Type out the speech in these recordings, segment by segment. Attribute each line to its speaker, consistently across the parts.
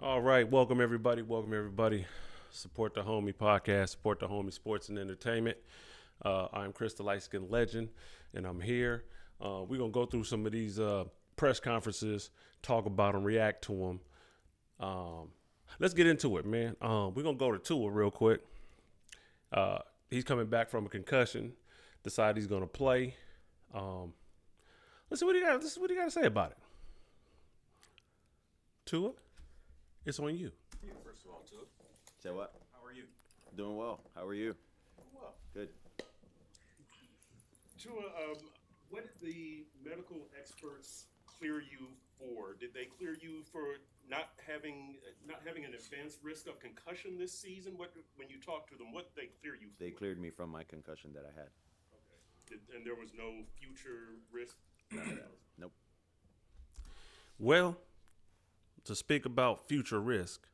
Speaker 1: All right, welcome everybody. Welcome everybody. Support the Homie podcast. Support the Homie Sports and Entertainment. I'm Chris, the light skinned legend, and I'm here. We're gonna go through some of these press conferences, talk about them, react to them. Let's get into it, man. We're gonna go to Tua real quick. He's coming back from a concussion. Decided he's gonna play. Let's see what he got. This is what he got to say about it. Tua, it's on you.
Speaker 2: First of all, Tua,
Speaker 3: Say what?
Speaker 2: how are you?
Speaker 3: Doing well. How are you?
Speaker 2: Well,
Speaker 3: Good.
Speaker 4: Tua, what did the medical experts clear you for? Did they clear you for not having an advanced risk of concussion this season? When you talked to them, what did they clear you for?
Speaker 3: They cleared me from my concussion that I had.
Speaker 4: Okay. And there was no future risk?
Speaker 3: Nope.
Speaker 1: Well, to speak about future risk,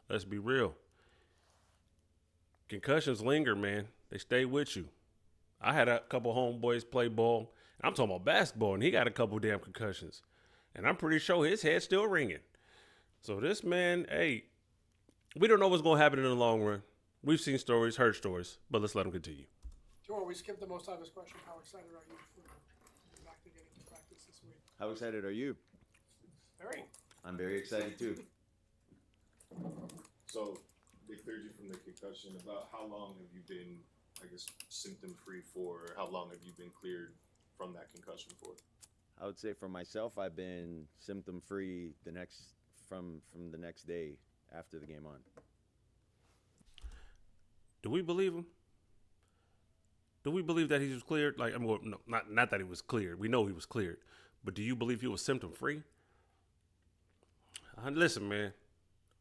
Speaker 1: let's be real. Concussions linger, man. They stay with you. I had a couple homeboys play ball. I'm talking about basketball, and he got a couple damn concussions. And I'm pretty sure his head's still ringing. So this man, hey, we don't know what's going to happen in the long run. We've seen stories, heard stories, but let's let him continue.
Speaker 5: Sure, we skipped the most obvious question. How excited are you for getting back to getting to practice this week?
Speaker 3: How excited are you?
Speaker 5: Very.
Speaker 3: I'm very excited too.
Speaker 2: so they cleared you from the concussion. About how long have you been, I guess, symptom-free for? Or how long have you been cleared from that concussion for?
Speaker 3: I would say for myself, I've been symptom free from the next day after the game on.
Speaker 1: Do we believe him? Do we believe that he was cleared? Like, I mean, well, no, not that he was cleared. We know he was cleared. But do you believe he was symptom free? Listen, man,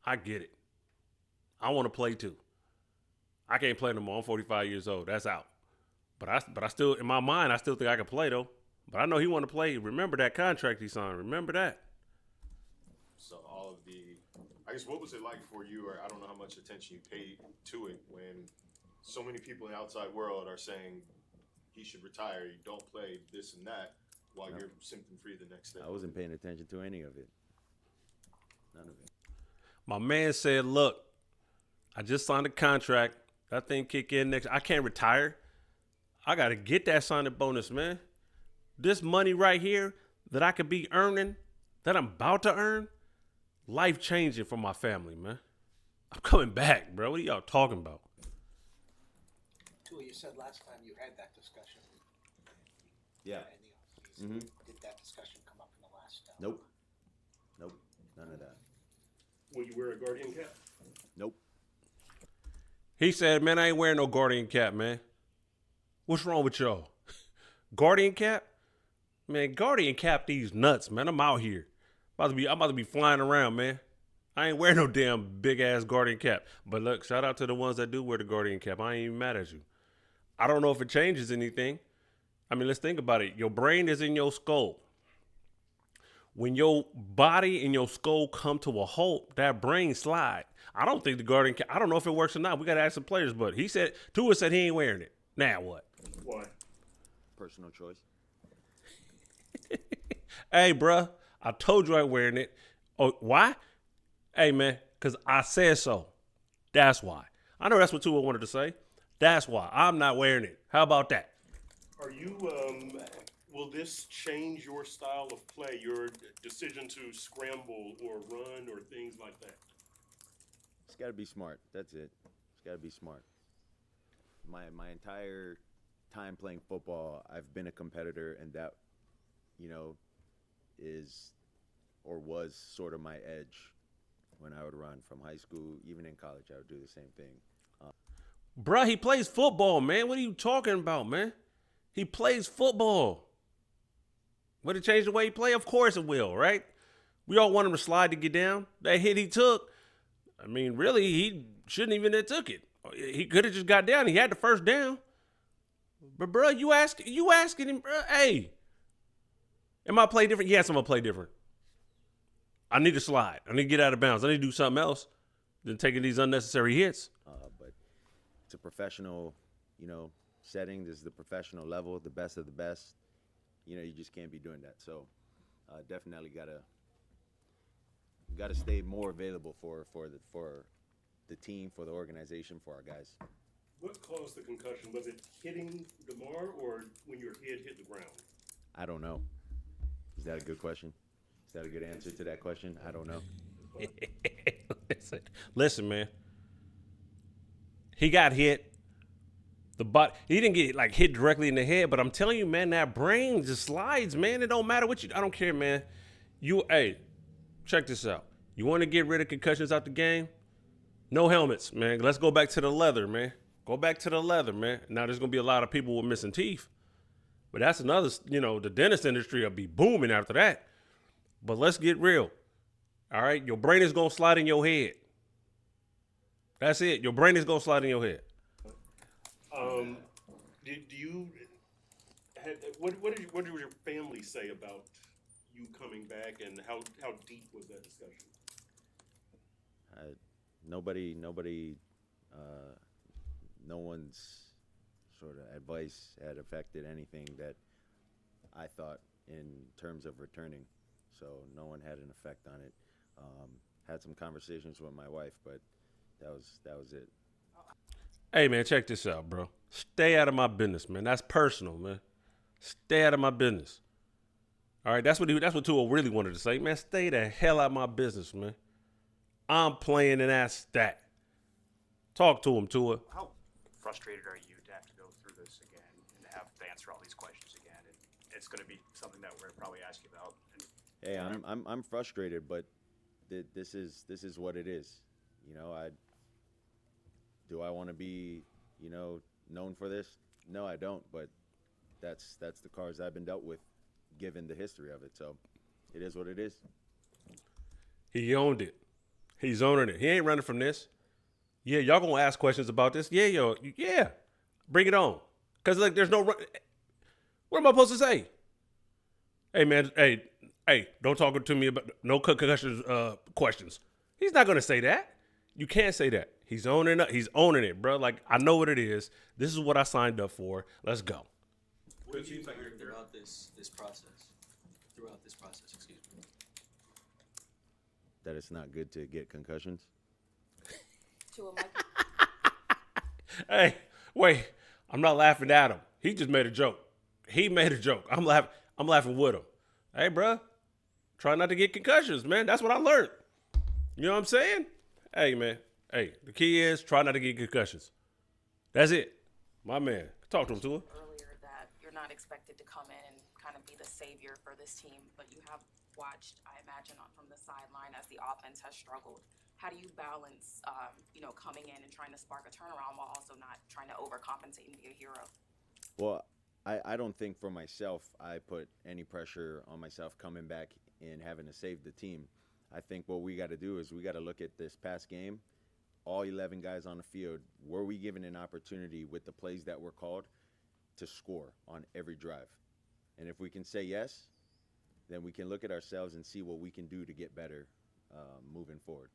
Speaker 1: I get it. I want to play too. I can't play no more. I'm 45 years old. That's out. But I still, in my mind, I still think I can play though. But I know he want to play. Remember that contract he signed. Remember that.
Speaker 2: So all of I guess, what was it like for you, or I don't know how much attention you paid to it when so many people in the outside world are saying he should retire, you don't play this and that, while you're symptom-free the next day?
Speaker 3: I wasn't paying attention to any of it. None of it.
Speaker 1: My man said, look, I just signed a contract. That thing kick in next. I can't retire. I got to get that signing bonus, man. This money right here that I could be earning, that I'm about to earn, life-changing for my family, man. I'm coming back, bro. What are y'all talking about?
Speaker 6: Tua, you said last time you had that discussion.
Speaker 3: Yeah.
Speaker 6: In the offseason.
Speaker 3: Mhm.
Speaker 6: Did that discussion come up in the last?
Speaker 3: Nope. Nope. None of that.
Speaker 4: Will you wear a Guardian cap?
Speaker 3: Nope.
Speaker 1: He said, man, I ain't wearing no Guardian cap, man. What's wrong with y'all? Guardian cap? Man, Guardian cap these nuts, man. I'm out here. I'm about to be flying around, man. I ain't wearing no damn big ass Guardian cap. But look, shout out to the ones that do wear the Guardian cap. I ain't even mad at you. I don't know if it changes anything. I mean, let's think about it. Your brain is in your skull. When your body and your skull come to a halt, that brain slide. I don't think the Guardian cap, I don't know if it works or not. We got to ask the players, but Tua said he ain't wearing it. Now what?
Speaker 4: Why?
Speaker 3: Personal choice.
Speaker 1: Hey, bruh, I told you I ain't wearing it. Oh, why? Hey, man, because I said so. That's why. I know that's what Tua wanted to say. That's why. I'm not wearing it. How about that?
Speaker 4: Are you? Will this change your style of play? Your decision to scramble or run or things like that?
Speaker 3: It's got to be smart. That's it. It's got to be smart. My entire time playing football, I've been a competitor, and that, is or was sort of my edge when I would run from high school. Even in college, I would do the same thing.
Speaker 1: Bruh, he plays football, man. What are you talking about, man? He plays football. Would it change the way he play? Of course it will, right? We all want him to slide to get down. That hit he took, I mean, really, he shouldn't even have took it. He could have just got down. He had the first down. But, bro, you asking him, bro, hey, am I play different? Yes, I'm going to play different. I need to slide. I need to get out of bounds. I need to do something else than taking these unnecessary hits.
Speaker 3: But it's a professional, setting. This is the professional level, the best of the best. You just can't be doing that. So definitely got to got to stay more available for the team, for the organization, for our guys.
Speaker 4: What caused the concussion? Was it hitting DeMar or when your head hit the ground?
Speaker 3: I don't know. Is that a good question? Is that a good answer to that question? I don't know.
Speaker 1: Listen, man. He got hit. He didn't get like hit directly in the head, but I'm telling you, man, that brain just slides, man. It don't matter what you. I don't care, man. Hey, check this out. You want to get rid of concussions out the game? No helmets, man. Let's go back to the leather, man. Go back to the leather, man. Now there's gonna be a lot of people with missing teeth, but that's another. The dentist industry will be booming after that. But let's get real. All right, your brain is gonna slide in your head. That's it. Your brain is gonna slide in your head.
Speaker 4: Do you what did your family say about you coming back, and how deep was that discussion?
Speaker 3: Nobody, no one's sort of advice had affected anything that I thought in terms of returning. So no one had an effect on it. Had some conversations with my wife, but that was it.
Speaker 1: Hey, man, check this out, bro. Stay out of my business, man. That's personal, man. Stay out of my business. All right, that's what Tua really wanted to say, man. Stay the hell out of my business, man. I'm playing and that's that. Talk to him, Tua.
Speaker 7: How frustrated are you to have to go through this again and have to answer all these questions again? And it's going to be something that we're going to probably ask you about.
Speaker 3: Hey, I'm frustrated, but this is what it is. Do I want to be, known for this? No, I don't. But that's the cards I've been dealt with, given the history of it. So it is what it is.
Speaker 1: He owned it. He's owning it. He ain't running from this. Yeah, y'all gonna ask questions about this? Yeah. Bring it on. Cause like, there's no. What am I supposed to say? Hey, man. Hey, don't talk to me about no concussion questions. He's not gonna say that. You can't say that. He's owning it. He's owning it, bro. Like, I know what it is. This is what I signed up for. Let's go.
Speaker 8: What have you heard throughout this process? Excuse me.
Speaker 3: That it's not good to get concussions.
Speaker 1: Hey, wait. I'm not laughing at him. He just made a joke. He made a joke. I'm laughing with him. Hey, bro. Try not to get concussions, man. That's what I learned. You know what I'm saying? Hey, man. Hey, the key is try not to get concussions. That's it. My man. Talk to him, Tua.
Speaker 9: Earlier that you're not expected to come in and kind of be the savior for this team, but you have watched, I imagine, from the sideline as the offense has struggled. How do you balance, coming in and trying to spark a turnaround while also not trying to overcompensate and be a hero?
Speaker 3: Well, I don't think for myself I put any pressure on myself coming back and having to save the team. I think what we got to do is we got to look at this past game. All 11 guys on the field, were we given an opportunity with the plays that were called to score on every drive? And if we can say yes, then we can look at ourselves and see what we can do to get better moving forward.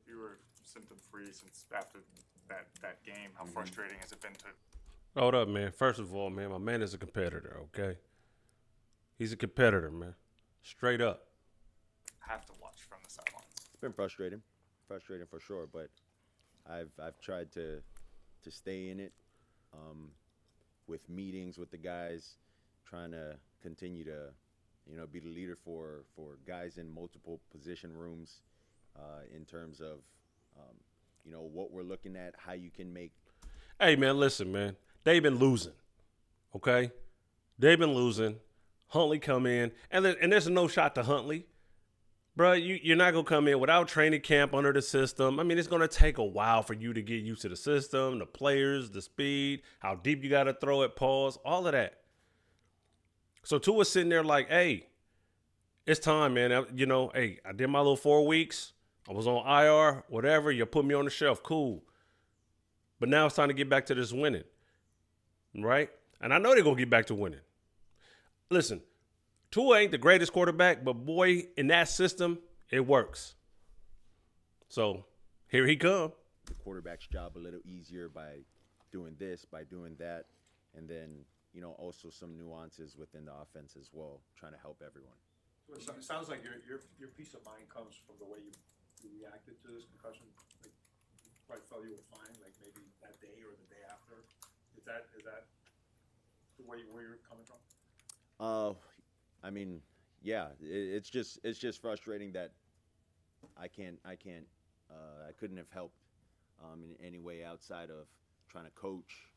Speaker 10: You were symptom-free since after that game. How frustrating has it been to?
Speaker 1: Hold up, man. First of all, man, my man is a competitor, okay? He's a competitor, man. Straight up.
Speaker 10: Have to watch from the sidelines.
Speaker 3: It's been frustrating for sure, but I've tried to stay in it with meetings with the guys, trying to continue to be the leader for guys in multiple position rooms in terms of what we're looking at, how you can make.
Speaker 1: Hey, man, listen, man. They've been losing, okay? They've been losing. Huntley come in, and there's no shot to Huntley. Bro, you're not going to come in without training camp under the system. I mean, it's going to take a while for you to get used to the system, the players, the speed, how deep you got to throw it, pause, all of that. So Tua's sitting there like, hey, it's time, man. Hey, I did my little 4 weeks. I was on IR, whatever. You put me on the shelf, cool. But now it's time to get back to this winning, right? And I know they're going to get back to winning. Listen, Tua ain't the greatest quarterback, but boy, in that system, it works. So here he come.
Speaker 3: The quarterback's job a little easier by doing this, by doing that, and then also some nuances within the offense as well, trying to help everyone.
Speaker 11: So it sounds like your peace of mind comes from the way you reacted to this concussion. Like, you probably felt you were fine, like maybe that day or the day after. Is that the way where you're coming from?
Speaker 3: I mean, yeah, it's just frustrating that I couldn't have helped in any way outside of trying to coach,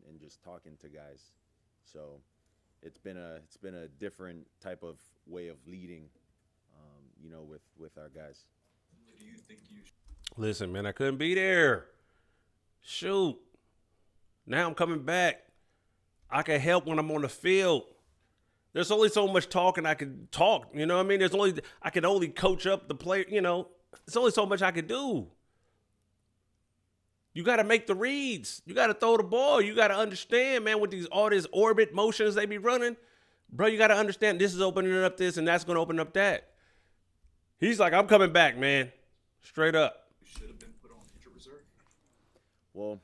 Speaker 3: and just talking to guys. So it's been a different type of way of leading, with our guys.
Speaker 8: Do you think you
Speaker 1: Listen, man, I couldn't be there. Shoot. Now I'm coming back. I can help when I'm on the field. There's only so much talking I can talk. You know what I mean? I can only coach up the player. There's only so much I can do. You got to make the reads. You got to throw the ball. You got to understand, man, with all these orbit motions they be running, bro, you got to understand this is opening up this and that's going to open up that. He's like, I'm coming back, man. Straight up.
Speaker 8: should have been put on injured reserve?
Speaker 3: Well,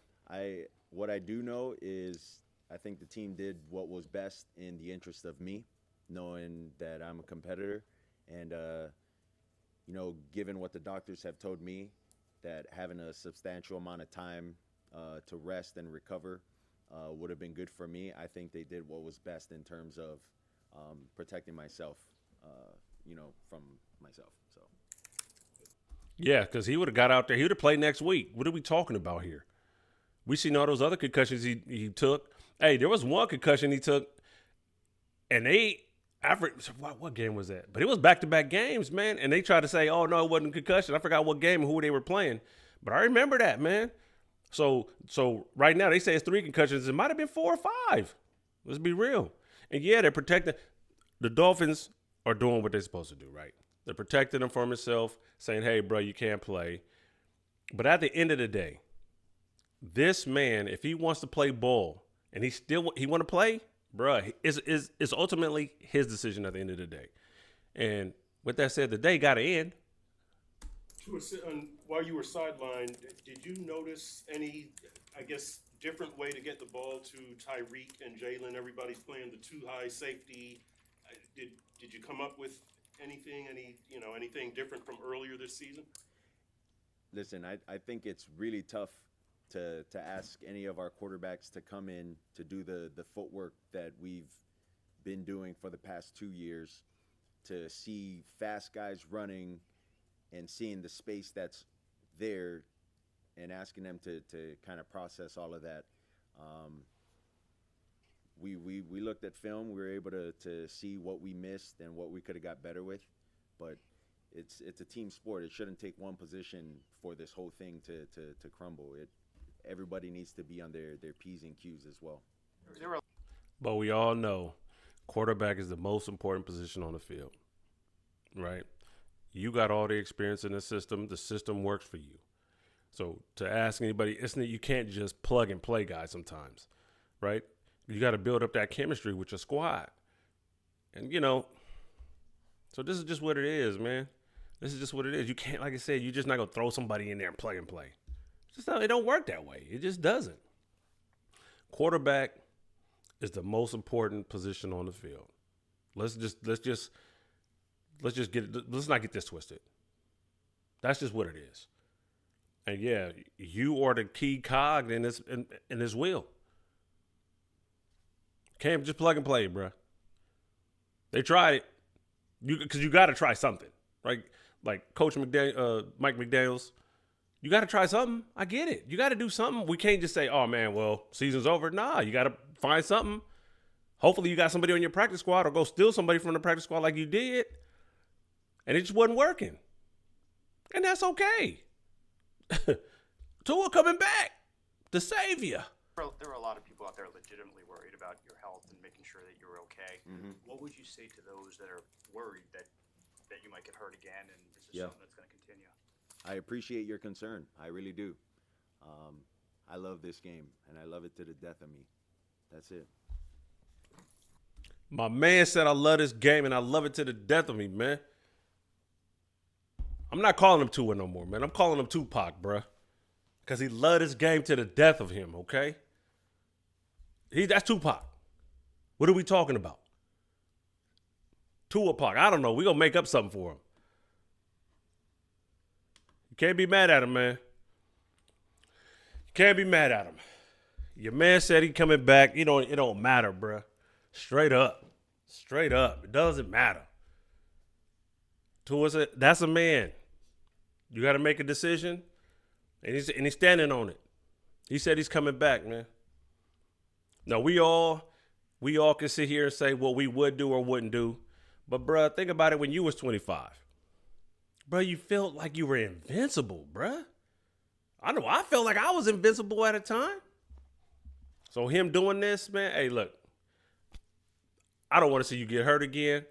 Speaker 3: what I do know is I think the team did what was best in the interest of me, knowing that I'm a competitor, and given what the doctors have told me, that having a substantial amount of time to rest and recover would have been good for me. I think they did what was best in terms of protecting myself, from myself. So.
Speaker 1: Yeah, because he would have got out there. He would have played next week. What are we talking about here? We seen all those other concussions he took. Hey, there was one concussion he took, and what game was that? But it was back-to-back games, man. And they tried to say, oh, no, it wasn't a concussion. I forgot what game and who they were playing. But I remember that, man. So right now they say it's 3 concussions. It might have been 4 or 5. Let's be real. And, yeah, they're protecting. The Dolphins are doing what they're supposed to do, right? They're protecting him from himself, saying, hey, bro, you can't play. But at the end of the day, this man, if he wants to play ball and he want to play, bruh, it's ultimately his decision at the end of the day. And with that said, the day got to end.
Speaker 4: While you were sidelined, did you notice any, I guess, different way to get the ball to Tyreek and Jalen? Everybody's playing the too high safety. Did you come up with anything different from earlier this season?
Speaker 3: Listen, I think it's really tough to ask any of our quarterbacks to come in to do the footwork that we've been doing for the past 2 years, to see fast guys running and seeing the space that's there and asking them to kind of process all of that. We looked at film. We were able to see what we missed and what we could have got better with, but it's a team sport. It shouldn't take one position for this whole thing to crumble. Everybody needs to be on their P's and Q's as well.
Speaker 1: But we all know quarterback is the most important position on the field, right? You got all the experience in the system works for you. So to ask anybody, you can't just plug and play guys sometimes, right? You got to build up that chemistry with your squad. And, so this is just what it is, man. This is just what it is. You can't, like I said, you're just not going to throw somebody in there and plug and play. It don't work that way. It just doesn't. Quarterback is the most important position on the field. Let's not get this twisted. That's just what it is. And yeah, you are the key cog in this wheel. Can't just plug and play, bro. They tried it. Because you got to try something, right? Like Coach Mike McDaniels, you got to try something. I get it. You got to do something. We can't just say, oh, man, well, season's over. Nah, you got to find something. Hopefully you got somebody on your practice squad, or go steal somebody from the practice squad like you did. And it just wasn't working. And that's okay. Tua coming back to save you.
Speaker 7: There are a lot of people out there legitimately worried about your health and making sure that you're okay.
Speaker 3: Mm-hmm.
Speaker 7: What would you say to those that are worried that you might get hurt again and this is something that's going to continue?
Speaker 3: I appreciate your concern. I really do. I love this game, and I love it to the death of me. That's it.
Speaker 1: My man said I love this game, and I love it to the death of me, man. I'm not calling him Tua no more, man. I'm calling him Tupac, bruh. Because he loved this game to the death of him, okay? That's Tupac. What are we talking about? Tua Park. I don't know. We gonna make up something for him. You can't be mad at him, man. You can't be mad at him. Your man said he coming back. It don't matter, bruh. Straight up. Straight up. It doesn't matter. Tua, that's a man. You got to make a decision, and he's standing on it. He said he's coming back, man. Now, we all can sit here and say what we would do or wouldn't do. But, bruh, think about it when you was 25. Bruh, you felt like you were invincible, bruh. I know I felt like I was invincible at a time. So him doing this, man, hey, look, I don't want to see you get hurt again,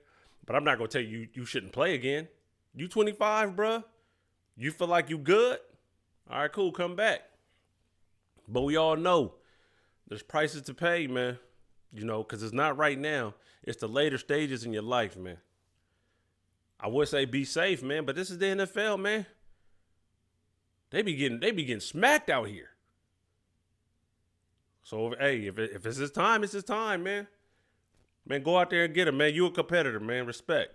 Speaker 1: but I'm not going to tell you you shouldn't play again. You 25, bruh. You feel like you good? All right, cool, come back. But we all know there's prices to pay, man. Because it's not right now. It's the later stages in your life, man. I would say be safe, man, but this is the NFL, man. They be getting smacked out here. So, hey, if it's his time, it's his time, man. Man, go out there and get him, man. You a competitor, man. Respect.